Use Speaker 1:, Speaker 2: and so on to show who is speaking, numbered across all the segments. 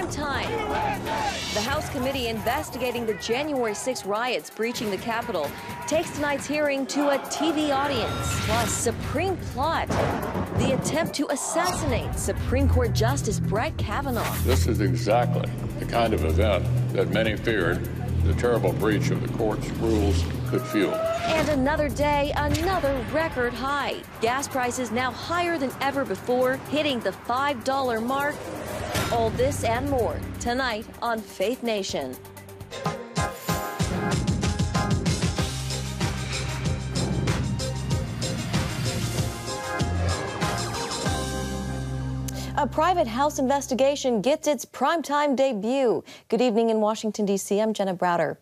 Speaker 1: prime time. The House committee investigating the January 6 riots breaching the Capitol takes tonight's hearing to a TV audience. Plus, Supreme plot, the attempt to assassinate Supreme Court Justice Brett Kavanaugh.
Speaker 2: This is exactly the kind of event that many feared the terrible breach of the court's rules could fuel.
Speaker 1: And another day, another record high. Gas prices now higher than ever before, hitting the $5 mark. All this and more tonight on Faith Nation. A private House investigation gets its primetime debut. Good evening in Washington, D.C. I'm Jenna Browder.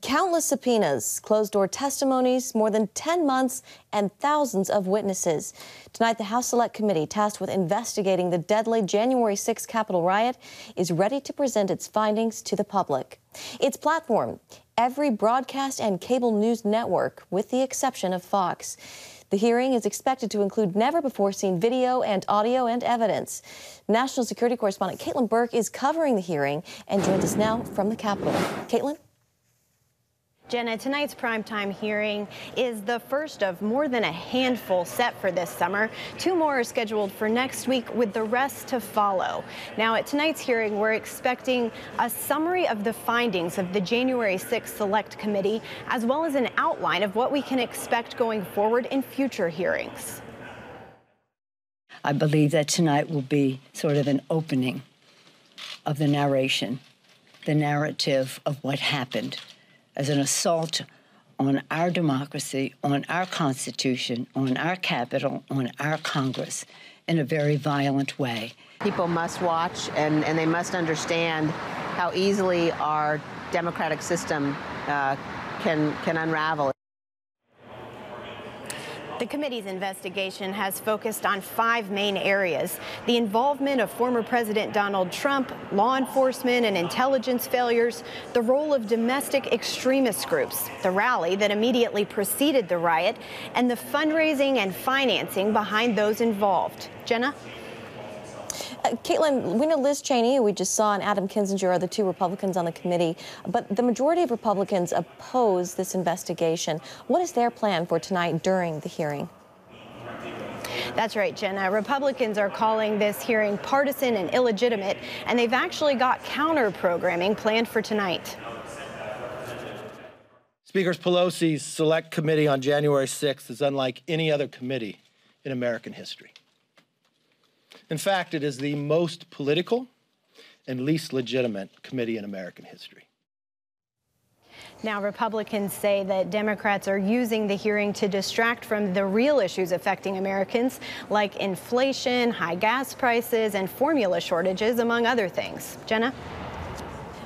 Speaker 1: Countless subpoenas, closed-door testimonies, more than 10 months, and thousands of witnesses. Tonight, the House Select Committee, tasked with investigating the deadly January 6 Capitol riot, is ready to present its findings to the public. Its platform, every broadcast and cable news network, with the exception of Fox. The hearing is expected to include never-before-seen video and audio and evidence. National security correspondent Caitlin Burke is covering the hearing and joins us now from the Capitol. Caitlin?
Speaker 3: Jenna, tonight's primetime hearing is the first of more than a handful set for this summer. 2 more are scheduled for next week, with the rest to follow. Now, at tonight's hearing, we're expecting a summary of the findings of the January 6th Select Committee, as well as an outline of what we can expect going forward in future hearings.
Speaker 4: I believe that tonight will be sort of an opening of the narration, the narrative of what happened as an assault on our democracy, on our Constitution, on our Capitol, on our Congress, in a very violent way.
Speaker 5: People must watch and they must understand how easily our democratic system can unravel.
Speaker 3: The committee's investigation has focused on 5 main areas: the involvement of former President Donald Trump, law enforcement and intelligence failures, the role of domestic extremist groups, the rally that immediately preceded the riot, and the fundraising and financing behind those involved. Jenna?
Speaker 1: Caitlin, we know Liz Cheney, who we just saw, and Adam Kinzinger are the 2 Republicans on the committee, but the majority of Republicans oppose this investigation. What is their plan for tonight during the hearing?
Speaker 3: That's right, Jenna. Republicans are calling this hearing partisan and illegitimate, and they've actually got counter-programming planned for tonight.
Speaker 6: Speaker Pelosi's Select Committee on January 6th is unlike any other committee in American history. In fact, it is the most political and least legitimate committee in American history.
Speaker 3: Now, Republicans say that Democrats are using the hearing to distract from the real issues affecting Americans, like inflation, high gas prices, and formula shortages, among other things. Jenna?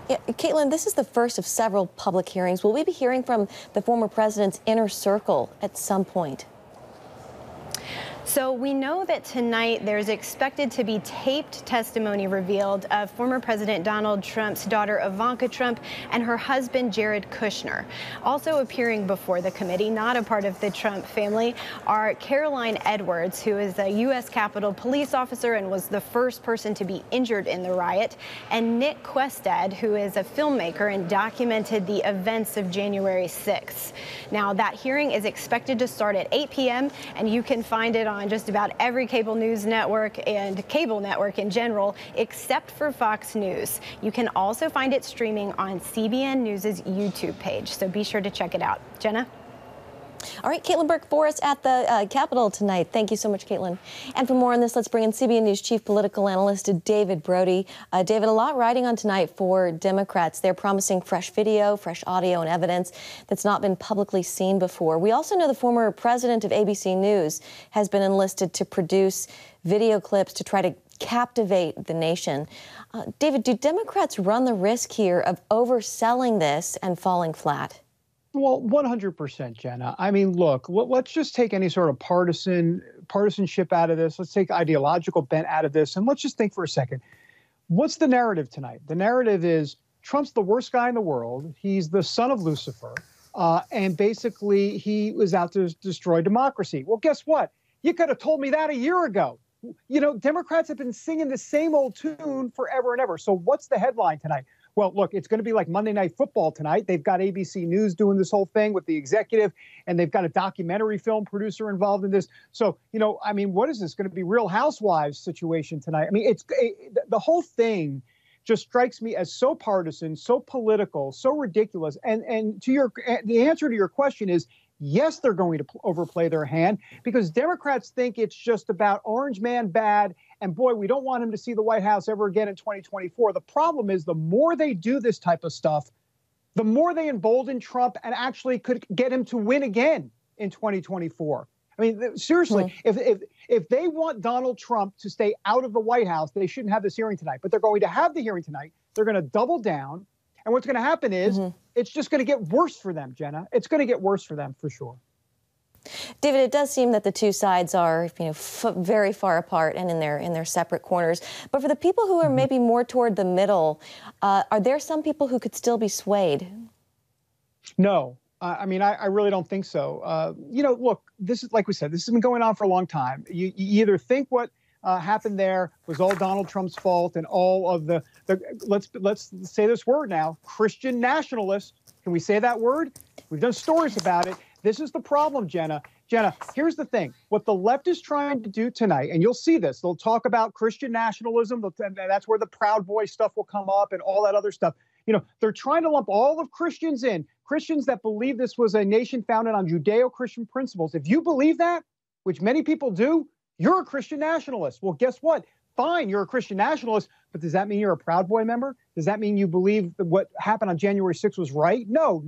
Speaker 1: Yeah, Caitlin, this is the first of several public hearings. Will we be hearing from the former president's inner circle at some point?
Speaker 3: So we know that tonight there's expected to be taped testimony revealed of former President Donald Trump's daughter Ivanka Trump and her husband Jared Kushner. Also appearing before the committee, not a part of the Trump family, are Caroline Edwards, who is a U.S. Capitol police officer and was the first person to be injured in the riot, and Nick Questad, who is a filmmaker and documented the events of January 6th. Now, that hearing is expected to start at 8 p.m., and you can find it on just about every cable news network and cable network in general, except for Fox News. You can also find it streaming on CBN News' YouTube page, so be sure to check it out. Jenna?
Speaker 1: All right, Caitlin Burke for us at the Capitol tonight. Thank you so much, Caitlin. And for more on this, let's bring in CBN News Chief Political Analyst David Brody. David, a lot riding on tonight for Democrats. They're promising fresh video, fresh audio and evidence that's not been publicly seen before. We also know the former president of ABC News has been enlisted to produce video clips to try to captivate the nation. David, do Democrats run the risk here of overselling this and falling flat?
Speaker 7: Well, 100%, Jenna. I mean, look, let's just take any sort of partisanship out of this. Let's take ideological bent out of this. And let's just think for a second. What's the narrative tonight? The narrative is Trump's the worst guy in the world. He's the son of Lucifer. And basically, he was out to destroy democracy. Well, guess what? You could have told me that a year ago. You know, Democrats have been singing the same old tune forever and ever. So what's the headline tonight? Well, look, it's going to be like Monday Night Football tonight. They've got ABC News doing this whole thing with the executive, and they've got a documentary film producer involved in this. So, you know, I mean, what is this going to be? Real Housewives situation tonight? I mean, the whole thing just strikes me as so partisan, so political, so ridiculous. And the answer to your question is yes, they're going to overplay their hand because Democrats think it's just about orange man bad. And boy, we don't want him to see the White House ever again in 2024. The problem is the more they do this type of stuff, the more they embolden Trump and actually could get him to win again in 2024. I mean, seriously, if they want Donald Trump to stay out of the White House, they shouldn't have this hearing tonight. But they're going to have the hearing tonight. They're going to double down. And what's going to happen is it's just going to get worse for them, Jenna. It's going to get worse for them for sure.
Speaker 1: David, it does seem that the two sides are, you know, very far apart and in their separate corners. But for the people who are maybe more toward the middle, are there some people who could still be swayed?
Speaker 7: No. I mean, I really don't think so. You know, look, this is like we said, this has been going on for a long time. You either think what happened there was all Donald Trump's fault and all of the let's say this word now, Christian nationalists. Can we say that word? We've done stories about it. This is the problem, Jenna. Jenna, here's the thing. What the left is trying to do tonight, and you'll see this, they'll talk about Christian nationalism, and that's where the Proud Boy stuff will come up and all that other stuff. You know, they're trying to lump all of Christians in, Christians that believe this was a nation founded on Judeo-Christian principles. If you believe that, which many people do, you're a Christian nationalist. Well, guess what? Fine, you're a Christian nationalist, but does that mean you're a Proud Boy member? Does that mean you believe that what happened on January 6th was right? No,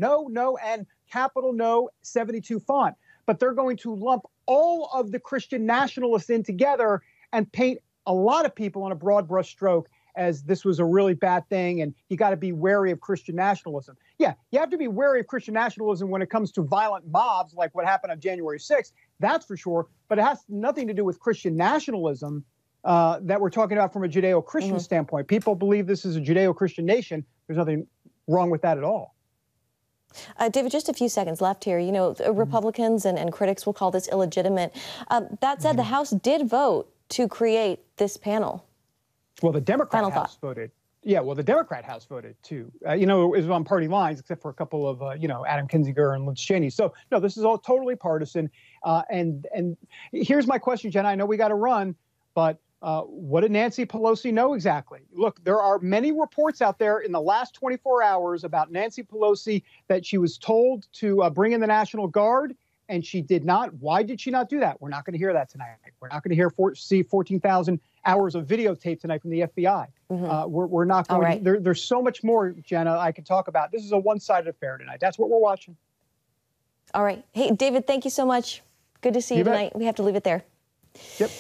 Speaker 7: and capital no, 72 font. But they're going to lump all of the Christian nationalists in together and paint a lot of people on a broad brush stroke as this was a really bad thing, and you got to be wary of Christian nationalism. Yeah, you have to be wary of Christian nationalism when it comes to violent mobs like what happened on January 6th, that's for sure, but it has nothing to do with Christian nationalism that we're talking about from a Judeo-Christian standpoint. People believe this is a Judeo-Christian nation. There's nothing wrong with that at all.
Speaker 1: David, just a few seconds left here. You know, Republicans and critics will call this illegitimate. That said, the House did vote to create this panel.
Speaker 7: Well, the Democrat House voted. Yeah, well, the Democrat House voted too. You know, it was on party lines, except for a couple of, you know, Adam Kinzinger and Liz Cheney. So, no, this is all totally partisan. And here's my question, Jenna. I know we got to run, but what did Nancy Pelosi know exactly? Look, there are many reports out there in the last 24 hours about Nancy Pelosi that she was told to bring in the National Guard, and she did not. Why did she not do that? We're not going to hear that tonight. We're not going to see 14,000 hours of videotape tonight from the FBI. We're not going to. There's so much more, Jenna, I could talk about. This is a one-sided affair tonight. That's what we're watching.
Speaker 1: All right. Hey, David, thank you so much. Good to see you tonight. We have to leave it there.
Speaker 7: Yep.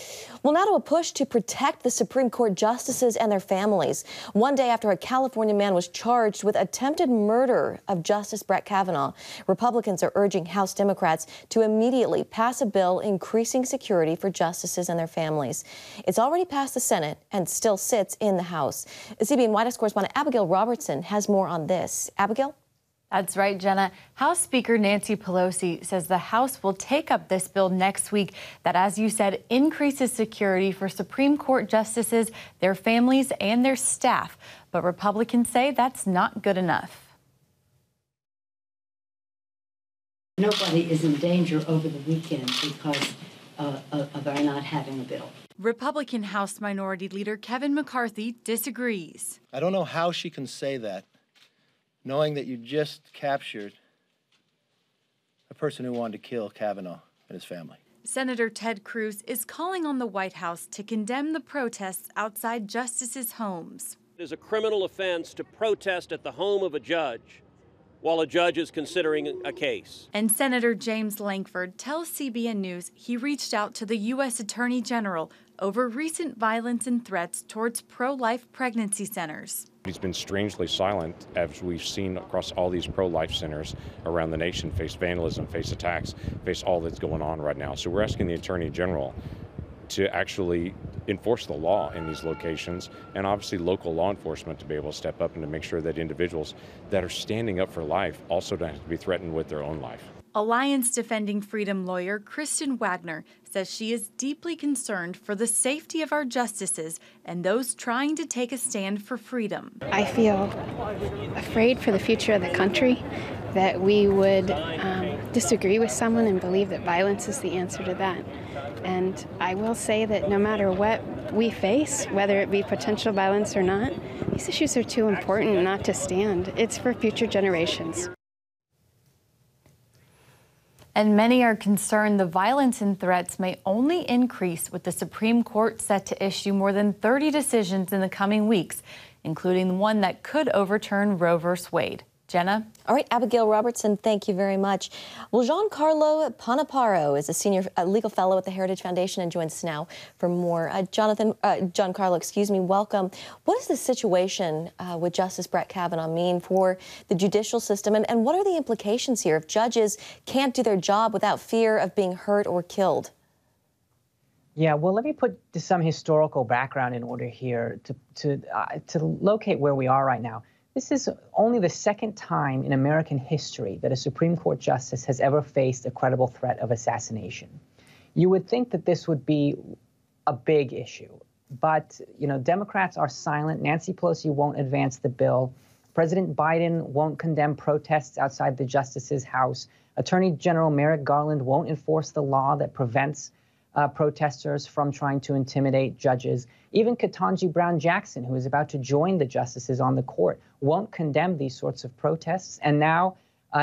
Speaker 1: Well, now to a push to protect the Supreme Court justices and their families. One day after a California man was charged with attempted murder of Justice Brett Kavanaugh, Republicans are urging House Democrats to immediately pass a bill increasing security for justices and their families. It's already passed the Senate and still sits in the House. CBN White House correspondent Abigail Robertson has more on this. Abigail?
Speaker 8: That's right, Jenna. House Speaker Nancy Pelosi says the House will take up this bill next week that, as you said, increases security for Supreme Court justices, their families, and their staff. But Republicans say that's not good enough.
Speaker 4: Nobody is in danger over the weekend because of our not having a bill.
Speaker 8: Republican House Minority Leader Kevin McCarthy disagrees.
Speaker 6: I don't know how she can say that, knowing that you just captured a person who wanted to kill Kavanaugh and his family.
Speaker 8: Senator Ted Cruz is calling on the White House to condemn the protests outside justices' homes.
Speaker 9: It is a criminal offense to protest at the home of a judge while a judge is considering a case.
Speaker 8: And Senator James Lankford tells CBN News he reached out to the U.S. Attorney General over recent violence and threats towards pro-life pregnancy centers.
Speaker 10: He's been strangely silent, as we've seen across all these pro-life centers around the nation face vandalism, face attacks, face all that's going on right now. So we're asking the Attorney General to actually enforce the law in these locations, and obviously local law enforcement to be able to step up and to make sure that individuals that are standing up for life also don't have to be threatened with their own life.
Speaker 8: Alliance Defending Freedom lawyer Kristen Wagner says she is deeply concerned for the safety of our justices and those trying to take a stand for freedom.
Speaker 11: I feel afraid for the future of the country, that we would disagree with someone and believe that violence is the answer to that. And I will say that no matter what we face, whether it be potential violence or not, these issues are too important not to stand. It's for future generations.
Speaker 8: And many are concerned the violence and threats may only increase with the Supreme Court set to issue more than 30 decisions in the coming weeks, including one that could overturn Roe v. Wade. Jenna?
Speaker 1: All right, Abigail Robertson, thank you very much. Well, Giancarlo Panaparo is a senior legal fellow at the Heritage Foundation and joins us now for more. Giancarlo, welcome. What does the situation with Justice Brett Kavanaugh mean for the judicial system, and what are the implications here if judges can't do their job without fear of being hurt or killed?
Speaker 12: Yeah, well, let me put some historical background in order here to locate where we are right now. This is only the second time in American history that a Supreme Court justice has ever faced a credible threat of assassination. You would think that this would be a big issue, but, Democrats are silent. Nancy Pelosi won't advance the bill. President Biden won't condemn protests outside the justice's house. Attorney General Merrick Garland won't enforce the law that prevents protesters from trying to intimidate judges. Even Ketanji Brown Jackson, who is about to join the justices on the court, won't condemn these sorts of protests. And now,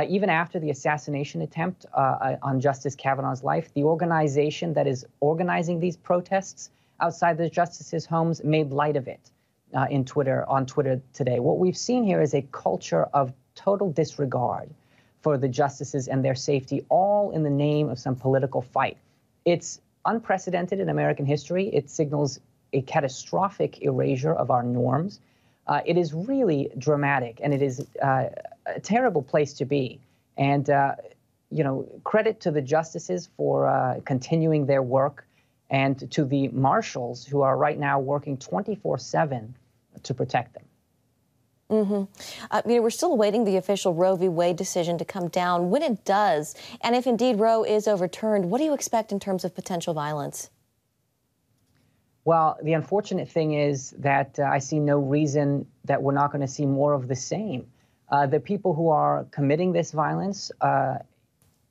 Speaker 12: even after the assassination attempt on Justice Kavanaugh's life, the organization that is organizing these protests outside the justices' homes made light of it on Twitter today. What we've seen here is a culture of total disregard for the justices and their safety, all in the name of some political fight. It's unprecedented in American history. It signals a catastrophic erasure of our norms. It is really dramatic, and it is a terrible place to be. And, credit to the justices for continuing their work, and to the marshals who are right now working 24/7 to protect them.
Speaker 1: We're still awaiting the official Roe v. Wade decision to come down. When it does, and if indeed Roe is overturned, what do you expect in terms of potential violence?
Speaker 12: Well, the unfortunate thing is that I see no reason that we're not going to see more of the same. The people who are committing this violence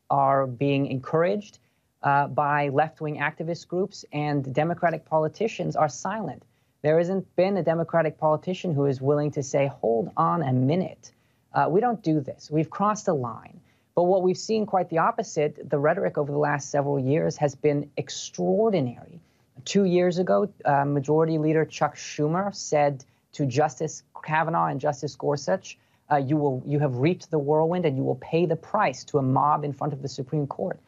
Speaker 12: are being encouraged by left-wing activist groups, and Democratic politicians are silent. There hasn't been a Democratic politician who is willing to say, hold on a minute. We don't do this. We've crossed a line. But what we've seen, quite the opposite, the rhetoric over the last several years has been extraordinary. 2 years ago, Majority Leader Chuck Schumer said to Justice Kavanaugh and Justice Gorsuch, you have reaped the whirlwind and you will pay the price, to a mob in front of the Supreme Court.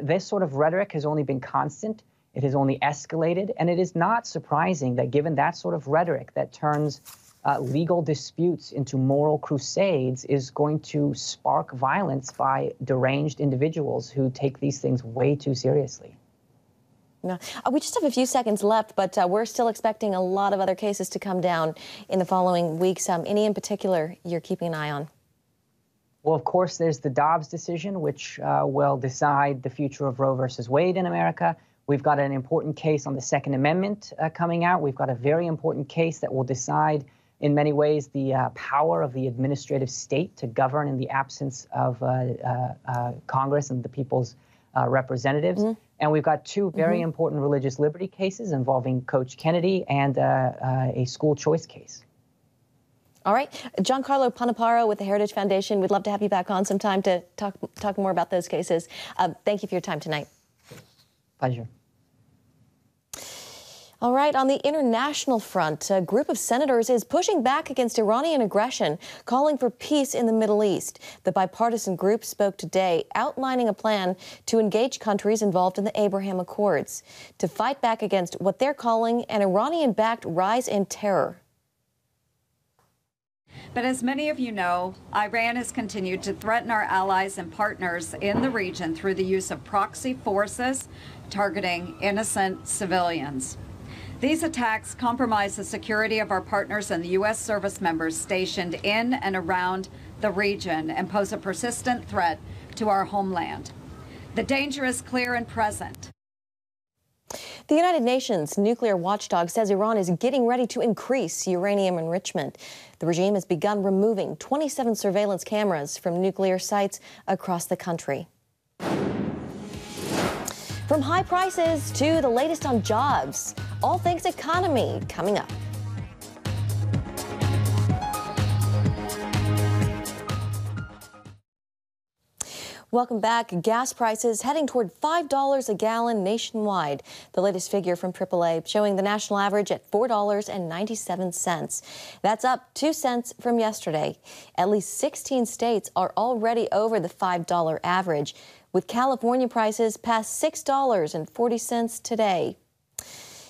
Speaker 12: This sort of rhetoric has only been constant. It has only escalated, and it is not surprising that given that sort of rhetoric that turns legal disputes into moral crusades is going to spark violence by deranged individuals who take these things way too seriously.
Speaker 1: No. We just have a few seconds left, but we're still expecting a lot of other cases to come down in the following weeks. Any in particular you're keeping an eye on?
Speaker 12: Well, of course, there's the Dobbs decision, which will decide the future of Roe versus Wade in America. We've got an important case on the Second Amendment coming out. We've got a very important case that will decide, in many ways, the power of the administrative state to govern in the absence of Congress and the people's representatives. And we've got two very important religious liberty cases involving Coach Kennedy and a school choice case.
Speaker 1: All right. Giancarlo Panaparo with the Heritage Foundation. We'd love to have you back on sometime to talk more about those cases. Thank you for your time tonight.
Speaker 12: Pleasure.
Speaker 1: All right, on the international front, a group of senators is pushing back against Iranian aggression, calling for peace in the Middle East. The bipartisan group spoke today, outlining a plan to engage countries involved in the Abraham Accords to fight back against what they're calling an Iranian-backed rise in terror.
Speaker 13: But as many of you know, Iran has continued to threaten our allies and partners in the region through the use of proxy forces targeting innocent civilians. These attacks compromise the security of our partners and the U.S. service members stationed in and around the region and pose a persistent threat to our homeland. The danger is clear and present.
Speaker 1: The United Nations nuclear watchdog says Iran is getting ready to increase uranium enrichment. The regime has begun removing 27 surveillance cameras from nuclear sites across the country. From high prices to the latest on jobs, all things economy coming up. Welcome back. Gas prices heading toward $5 a gallon nationwide. The latest figure from AAA showing the national average at $4.97. That's up 2 cents from yesterday. At least 16 states are already over the $5 average, with California prices past $6.40 today.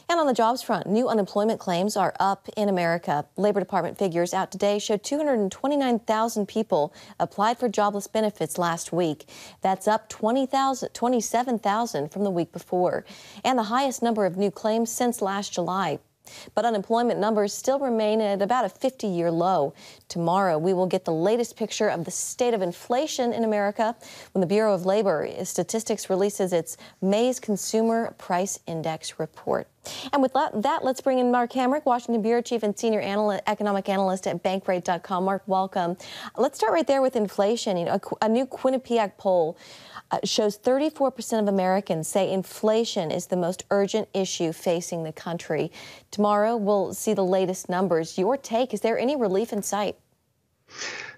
Speaker 1: And on the jobs front, new unemployment claims are up in America. Labor Department figures out today show 229,000 people applied for jobless benefits last week. That's up 27,000 from the week before, and the highest number of new claims since last July. But unemployment numbers still remain at about a 50-year low. Tomorrow, we will get the latest picture of the state of inflation in America when the Bureau of Labor Statistics releases its May's Consumer Price Index report. And with that, let's bring in Mark Hamrick, Washington Bureau Chief and Senior Economic Analyst at Bankrate.com. Mark, welcome. Let's start right there with inflation. A new Quinnipiac poll shows 34% of Americans say inflation is the most urgent issue facing the country. Tomorrow, we'll see the latest numbers. Your take, is there any relief in sight?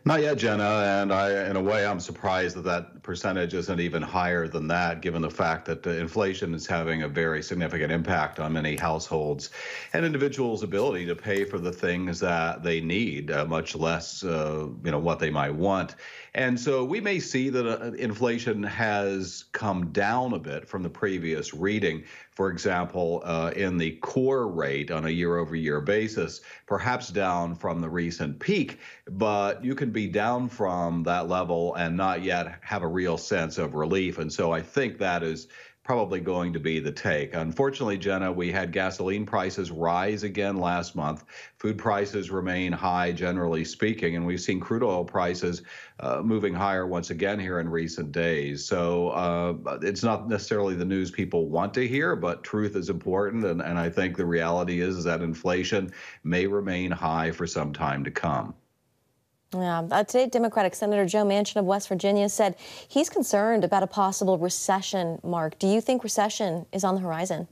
Speaker 14: Not yet, Jenna, and in a way, I'm surprised that that percentage isn't even higher than that, given the fact that inflation is having a very significant impact on many households and individuals' ability to pay for the things that they need, much less, what they might want. And so we may see that inflation has come down a bit from the previous reading. For example, in the core rate on a year-over-year basis, perhaps down from the recent peak, but you can be down from that level and not yet have a real sense of relief. And so I think that is probably going to be the take. Unfortunately, Jenna, we had gasoline prices rise again last month. Food prices remain high, generally speaking, and we've seen crude oil prices moving higher once again here in recent days. So it's not necessarily the news people want to hear, but truth is important, and I think the reality is that inflation may remain high for some time to come.
Speaker 1: Yeah. Today, Democratic Senator Joe Manchin of West Virginia said he's concerned about a possible recession. Mark, do you think recession is on the horizon?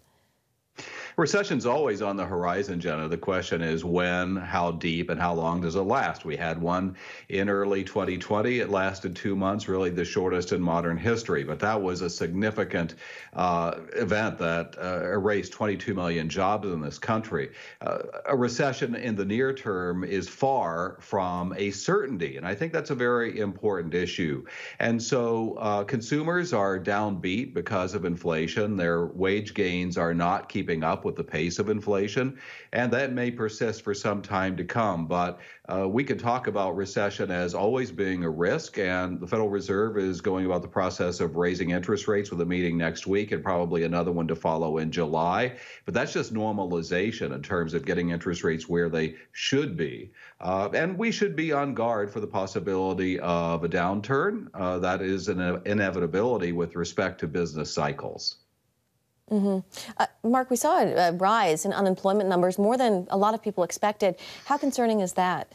Speaker 14: Recession's always on the horizon, Jenna. The question is when, how deep, and how long does it last? We had one in early 2020. It lasted 2 months, really the shortest in modern history. But that was a significant event that erased 22 million jobs in this country. A recession in the near term is far from a certainty, and I think that's a very important issue. And so consumers are downbeat because of inflation. Their wage gains are not keeping up with the pace of inflation, and that may persist for some time to come. But we can talk about recession as always being a risk, and the Federal Reserve is going about the process of raising interest rates with a meeting next week and probably another one to follow in July. But that's just normalization in terms of getting interest rates where they should be. And we should be on guard for the possibility of a downturn. That is an inevitability with respect to business cycles.
Speaker 1: Mark, we saw a rise in unemployment numbers, more than a lot of people expected. How concerning is that?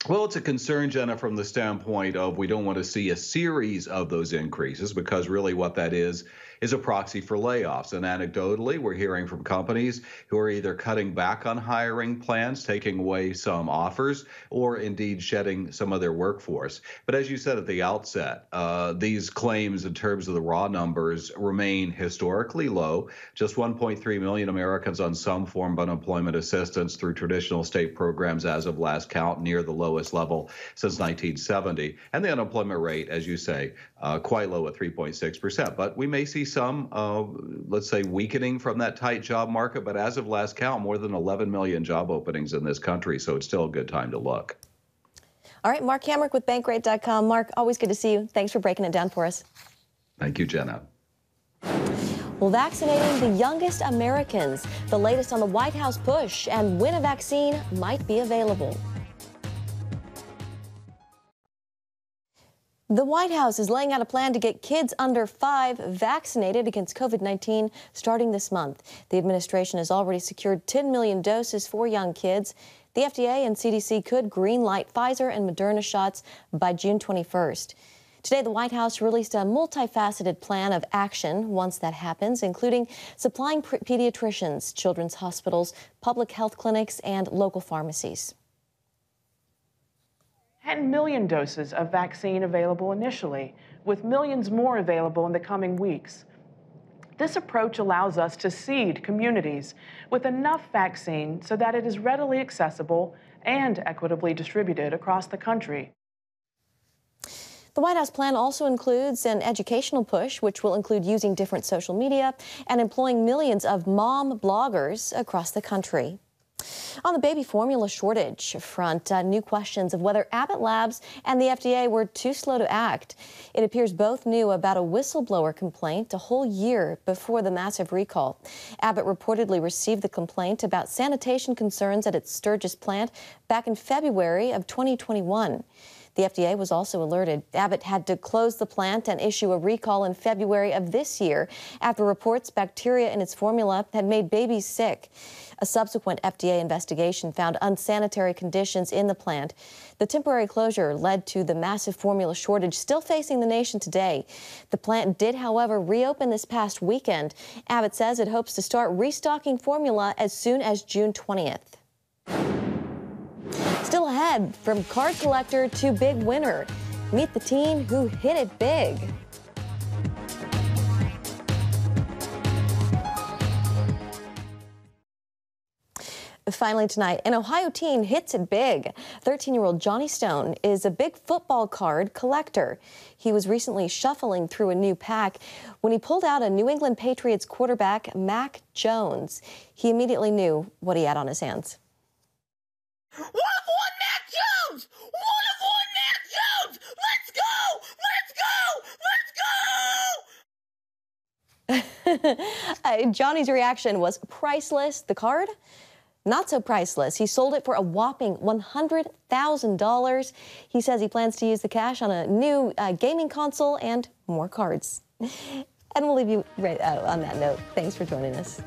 Speaker 14: Well, it's a concern, Jenna, from the standpoint of we don't want to see a series of those increases, because really what that is a proxy for layoffs. And anecdotally, we're hearing from companies who are either cutting back on hiring plans, taking away some offers, or indeed shedding some of their workforce. But as you said at the outset, these claims in terms of the raw numbers remain historically low. Just 1.3 million Americans on some form of unemployment assistance through traditional state programs as of last count, near the lowest level since 1970. And the unemployment rate, as you say, quite low at 3.6%. But we may see some, let's say, weakening from that tight job market. But as of last count, more than 11 million job openings in this country. So it's still a good time to look.
Speaker 1: All right, Mark Hamrick with Bankrate.com. Mark, always good to see you. Thanks for breaking it down for us.
Speaker 14: Thank you, Jenna.
Speaker 1: Well, vaccinating the youngest Americans, the latest on the White House push and when a vaccine might be available. The White House is laying out a plan to get kids under 5 vaccinated against COVID-19 starting this month. The administration has already secured 10 million doses for young kids. The FDA and CDC could greenlight Pfizer and Moderna shots by June 21st. Today, the White House released a multifaceted plan of action once that happens, including supplying pediatricians, children's hospitals, public health clinics, and local pharmacies.
Speaker 15: 10 million doses of vaccine available initially, with millions more available in the coming weeks. This approach allows us to seed communities with enough vaccine so that it is readily accessible and equitably distributed across the country.
Speaker 1: The White House plan also includes an educational push, which will include using different social media and employing millions of mom bloggers across the country. On the baby formula shortage front, new questions of whether Abbott Labs and the FDA were too slow to act. It appears both knew about a whistleblower complaint a whole year before the massive recall. Abbott reportedly received the complaint about sanitation concerns at its Sturgis plant back in February of 2021. The FDA was also alerted. Abbott had to close the plant and issue a recall in February of this year after reports bacteria in its formula had made babies sick. A subsequent FDA investigation found unsanitary conditions in the plant. The temporary closure led to the massive formula shortage still facing the nation today. The plant did, however, reopen this past weekend. Abbott says it hopes to start restocking formula as soon as June 20th. Still ahead, from card collector to big winner. Meet the teen who hit it big. Finally tonight, an Ohio teen hits it big. 13-year-old Johnny Stone is a big football card collector. He was recently shuffling through a new pack when he pulled out a New England Patriots quarterback, Mac Jones. He immediately knew what he had on his hands.
Speaker 16: One of one Mac Jones! One of one Mac Jones! Let's go! Let's go!
Speaker 1: Johnny's reaction was priceless. The card? Not so priceless. He sold it for a whopping $100,000. He says he plans to use the cash on a new gaming console and more cards. And we'll leave you right on that note. Thanks for joining us.